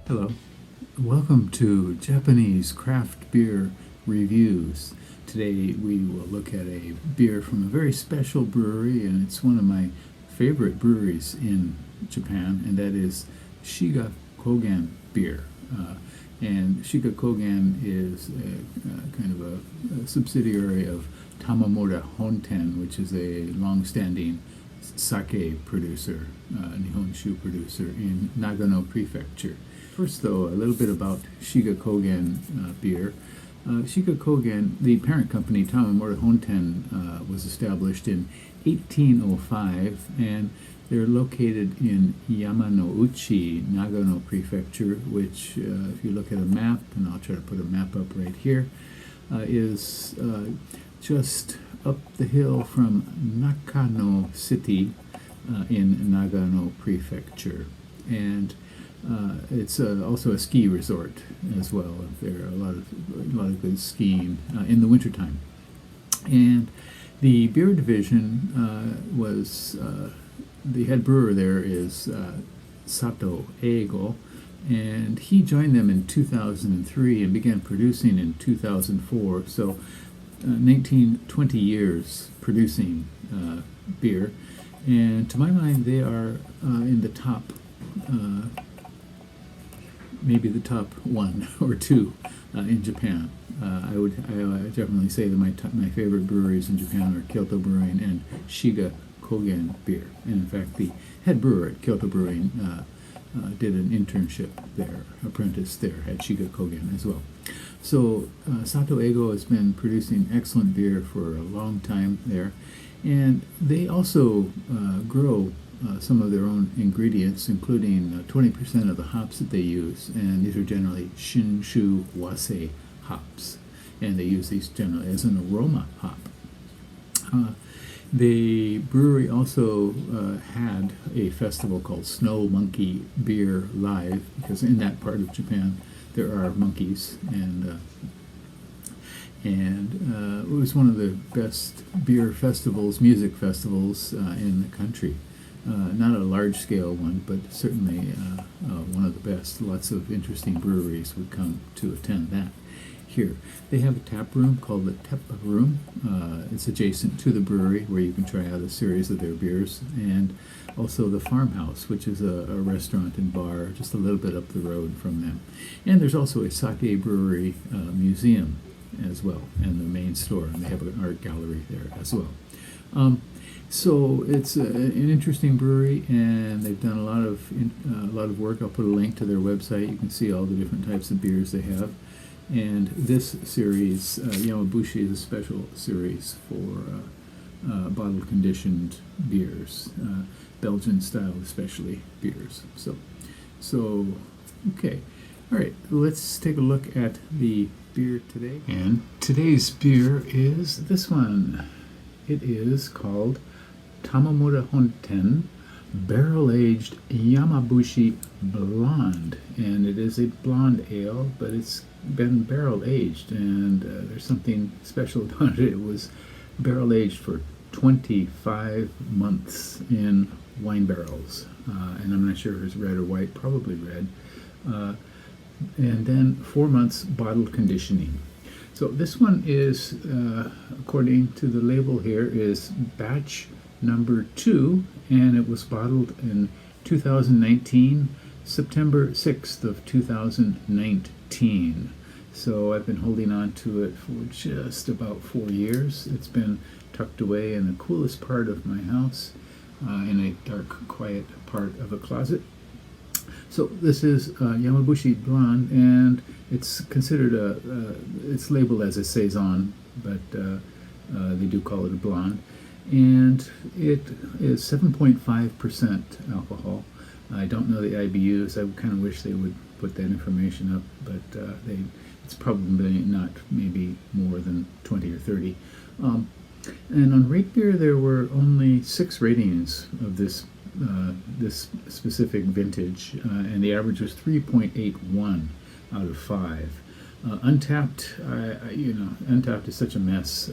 Hello. Welcome to Japanese craft beer reviews. Today we will look at a beer from a very special brewery, and it's one of my favorite breweries in Japan, and that is Shiga Kogen Beer. And Shiga Kogen is kind of a subsidiary of Tamamura-Honten, which is a long-standing sake producer, Nihonshu producer in Nagano Prefecture. First, though, a little bit about Shiga Kogen beer. Shiga Kogen, the parent company, Tamamura-Honten, was established in 1805, and they're located in Yamanouchi, Nagano Prefecture, which, if you look at a map, and I'll try to put a map up right here, is just up the hill from Nakano City in Nagano Prefecture. And it's also a ski resort as well. There are a lot of good skiing in the wintertime. And the beer division was the head brewer there is Sato Eigo, and he joined them in 2003 and began producing in 2004. So 20 years producing beer, and to my mind they are in the top maybe the top one or two in Japan. I would definitely say that my favorite breweries in Japan are Kyoto Brewing and Shiga Kogen Beer. And in fact, the head brewer at Kyoto Brewing did an internship there, apprentice there at Shiga Kogen as well. So Sato Eigo has been producing excellent beer for a long time there, and they also grow some of their own ingredients, including 20% of the hops that they use, and these are generally Shinshu Wase hops, and they use these generally as an aroma hop. The brewery also had a festival called Snow Monkey Beer Live, because in that part of Japan there are monkeys, and it was one of the best beer festivals, music festivals in the country. Not a large-scale one, but certainly one of the best. Lots of interesting breweries would come to attend that here. They have a tap room called the Teppa Room. It's adjacent to the brewery, where you can try out a series of their beers, and also the Farmhouse, which is a restaurant and bar just a little bit up the road from them. And there's also a sake brewery museum as well, and the main store, and they have an art gallery there as well. So it's an interesting brewery, and they've done a lot of work. I'll put a link to their website. You can see all the different types of beers they have. And this series, Yamabushi, is a special series for bottle conditioned beers, Belgian style especially beers. So okay, all right. Let's take a look at the beer today. And today's beer is this one. It is called Tamamura-Honten Barrel-Aged Yamabushi Blonde, and it is a blonde ale, but it's been barrel-aged, and there's something special about it. It was barrel-aged for 25 months in wine barrels, and I'm not sure if it's red or white, probably red, and then 4 months bottle conditioning. So this one is, according to the label here, is batch number 2, and it was bottled in 2019, September 6th of 2019. So I've been holding on to it for just about 4 years. It's been tucked away in the coolest part of my house, in a dark, quiet part of a closet. So this is Yamabushi Blonde, and it's considered it's labeled as a saison, but they do call it a blonde. And it is 7.5% alcohol. I don't know the IBUs. I kind of wish they would put that information up, but it's probably not, maybe more than 20 or 30. And on Rate Beer, there were only 6 ratings of this specific vintage, and the average was 3.81 out of 5. Untapped, Untapped is such a mess.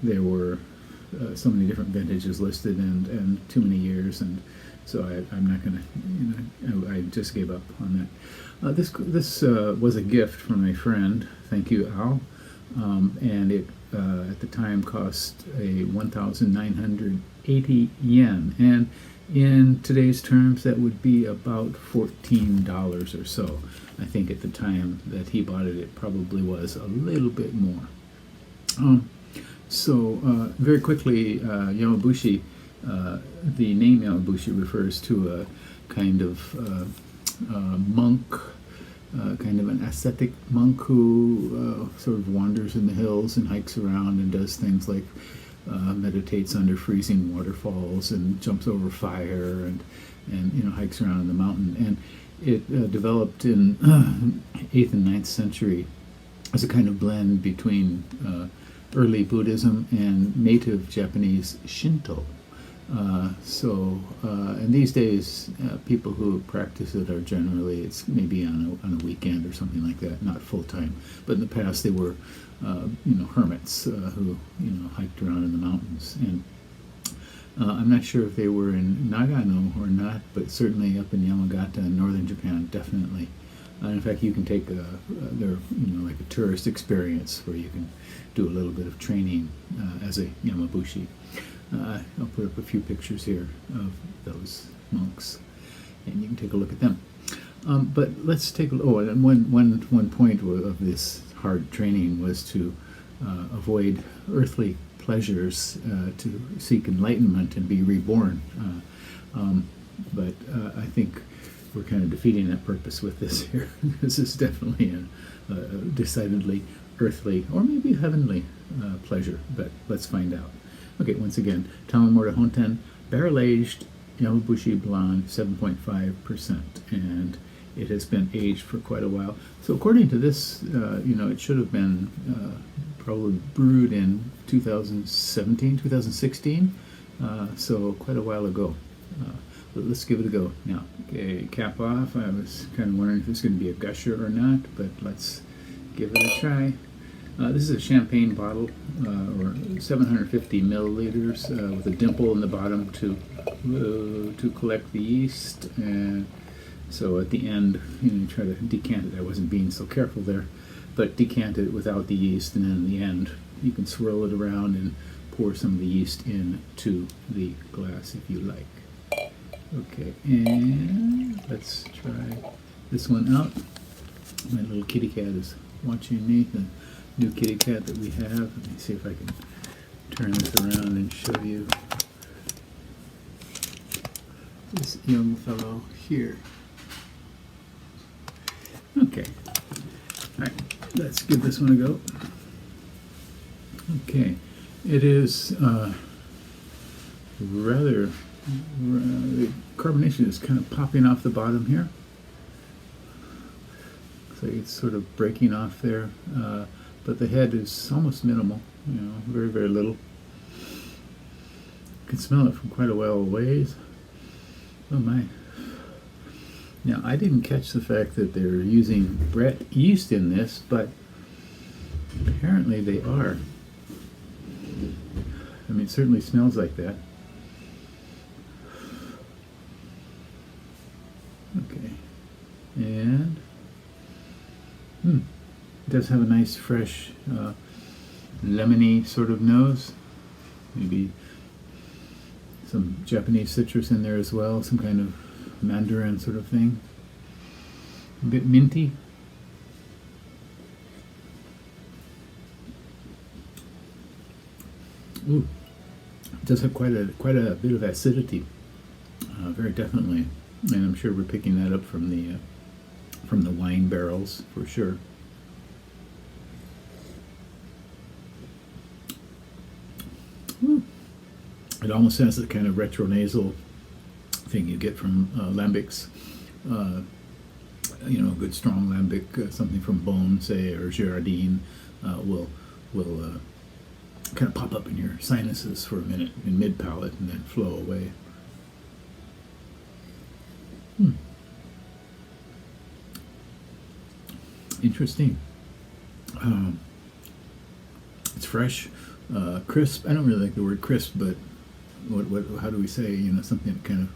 There were so many different vintages listed, and too many years, and So I'm not going to, I just gave up on that. This was a gift from a friend. Thank you, Al. And it at the time cost a 1,980 yen, and in today's terms that would be about $14 or so. I think at the time that he bought it, it probably was a little bit more. Very quickly, Yamabushi, the name Yamabushi refers to a kind of monk, kind of an ascetic monk who sort of wanders in the hills and hikes around and does things like meditates under freezing waterfalls and jumps over fire and hikes around in the mountain. And it developed in 8th and 9th century as a kind of blend between early Buddhism and native Japanese Shinto. And these days, people who practice it are generally, it's maybe on a weekend or something like that, not full time. But in the past, they were, hermits who, hiked around in the mountains. And I'm not sure if they were in Nagano or not, but certainly up in Yamagata in northern Japan, definitely. In fact, you can take like a tourist experience where you can do a little bit of training as a Yamabushi. I'll put up a few pictures here of those monks, and you can take a look at them. But let's take a look. Oh, and one point of this hard training was to avoid earthly pleasures, to seek enlightenment and be reborn. But I think we're kind of defeating that purpose with this here. This is definitely a decidedly earthly or maybe heavenly pleasure, but let's find out. Okay, once again, Tamamura-Honten, barrel-aged Yamabushi Blonde, 7.5%, and it has been aged for quite a while. So according to this, it should have been probably brewed in 2017, 2016, so quite a while ago. But let's give it a go. Now, okay, cap off. I was kind of wondering if it's going to be a gusher or not, but let's give it a try. This is a champagne bottle, or 750 milliliters, with a dimple in the bottom to collect the yeast. And so at the end, you try to decant it. I wasn't being so careful there, but decant it without the yeast, and then in the end, you can swirl it around and pour some of the yeast into the glass if you like. Okay, and let's try this one out. My little kitty cat is watching me. The new kitty cat that we have. Let me see if I can turn this around and show you this young fellow here. Okay. All right, let's give this one a go. Okay, it is rather, the carbonation is kind of popping off the bottom here. So it's sort of breaking off there. But the head is almost minimal, very, very little. You can smell it from quite a while away. Oh my. Now, I didn't catch the fact that they're using Brett yeast in this, but apparently they are. I mean, it certainly smells like that. Okay. And it does have a nice, fresh, lemony sort of nose. Maybe some Japanese citrus in there as well, some kind of mandarin sort of thing. A bit minty. Ooh, it does have quite a bit of acidity, very definitely, and I'm sure we're picking that up from the wine barrels for sure. It almost has the kind of retronasal thing you get from lambics. A good strong lambic, something from Beaune, say, or Girardin, will kind of pop up in your sinuses for a minute in mid-palate and then flow away. Interesting. It's fresh, crisp. I don't really like the word crisp, but how do we say, something that kind of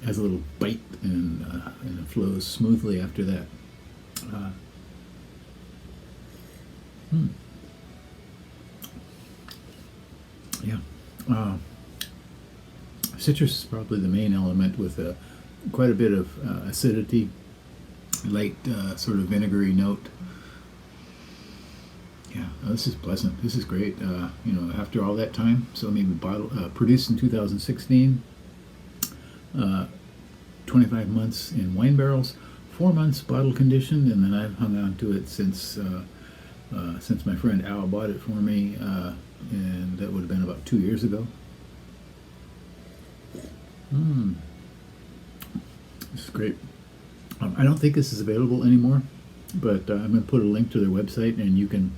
has a little bite and it flows smoothly after that. Yeah. Citrus is probably the main element with quite a bit of acidity, light sort of vinegary note. Yeah, this is pleasant. This is great. After all that time, so maybe produced in 2016, 25 months in wine barrels, 4 months bottle conditioned, and then I've hung on to it since my friend Al bought it for me, and that would have been about 2 years ago. This is great. I don't think this is available anymore, but I'm going to put a link to their website, and you can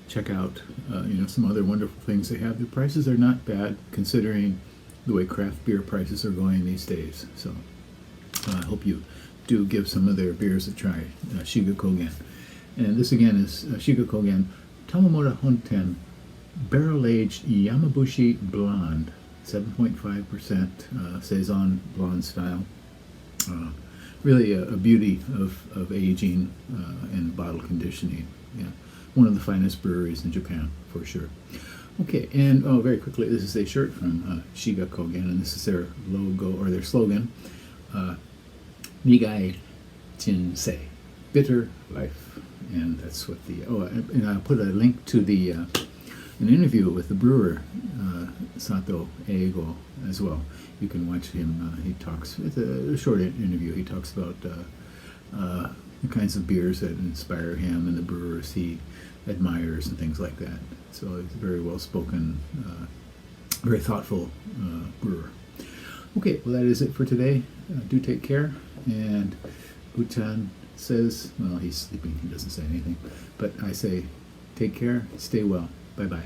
check out some other wonderful things they have. The prices are not bad considering the way craft beer prices are going these days. So I hope you do give some of their beers a try. Shiga Kogen, and this again is Shiga Kogen Tamamura-Honten barrel-aged Yamabushi Blonde, 7.5% saison blonde style. Really a beauty of aging and bottle conditioning. Yeah, one of the finest breweries in Japan for sure. Okay, and very quickly, this is a shirt from Shiga Kogen, and this is their logo or their slogan: Nigai Jinsei, bitter life, and that's what the and I'll put a link to the an interview with the brewer Sato Eigo as well. You can watch him. He talks. It's a short interview. He talks about the kinds of beers that inspire him and the brewers he admires and things like that. So he's a very well-spoken, very thoughtful brewer. Okay, well that is it for today. Do take care. And Utan says, well, he's sleeping. He doesn't say anything, but I say, take care. Stay well. Bye-bye.